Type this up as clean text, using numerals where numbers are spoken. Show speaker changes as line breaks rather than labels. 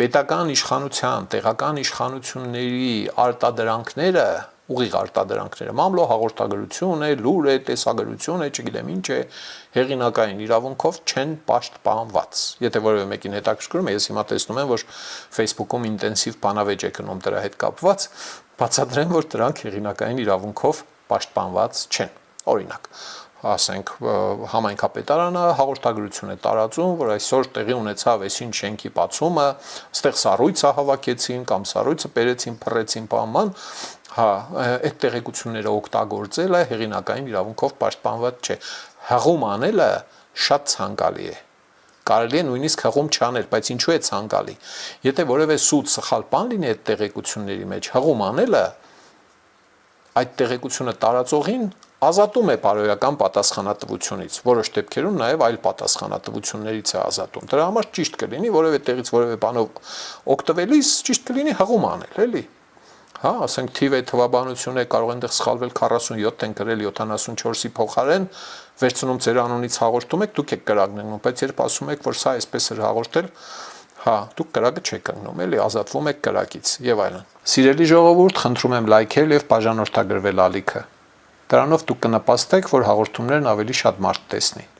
պետական իշխանության, տեղական իշխանությունների արտադրանքները, ուղիղ արտադրանքները, մամլո հաղորդագրություն է, լուր է, տեսագրություն է, չգիտեմ ինչ է, հեղինակային իրավունքով չեն պաշտպանված։ Եթե որևէ մեկին հետաքրքրում է, ես հիմա տեսնում եմ, որ Facebook-ում ինտենսիվ բանավեճ է գնում դրա հետ կապված, բացատրեմ, որ դրանք հեղինակային իրավունքով պաշտպանված չեն։ Օրինակ, ասենք համայնքապետարանը հաղորդագրություն է տարածում, որ այսօր տեղի ունեցավ այսին շենքի բացումը, այստեղ սառույցը հավաքեցին կամ սառույցը բերեցին, փռեցին, բանման, այդ տեղեկությունները օգտագործելը հեղինակային իրավունքով պաշտպանված չէ։ Հղում անելը շատ ցանկալի է։ Կարելի է նույնիսկ հղում չանել, բայց ինչու է ցանկալի։ Եթե որևէ սուտ սխալ բան լինի այդ տեղեկությունների մեջ, հղում անելը այդ տեղեկությունը տարածողին ազատում է բարոյական պատասխանատվությունից, որոշ դեպքերում նաև այլ պատասխանատվություններից է ազատում։ Դրա համար ճիշտ կլինի որևէ տեղից որևէ բանով օգտվելիս ճիշտ կլինի հղում անել, էլի։ Հա, ասենք թիվ է թվաբանություն է, կարող են դեռ սխալվել 47 են գրել 74-ի փոխարեն, վերցնում ձեր անունից հաղորդում եք, դուք եք կրակն ընկնում, բայց երբ ասում եք, որ սա այսպես էր հաղորդել, հա, դուք կրակը չեք ընկնում, էլի, ազատվում եք կրակից եւ այլն։ Սիրելի ժողովուրդ, խնդրում եմ լայքել եւ բաժանորդագրվել ալիքը։ Դրանով դուք կնպաստեք, որ հաղորդումներն ավելի շատ մարդ տեսնի։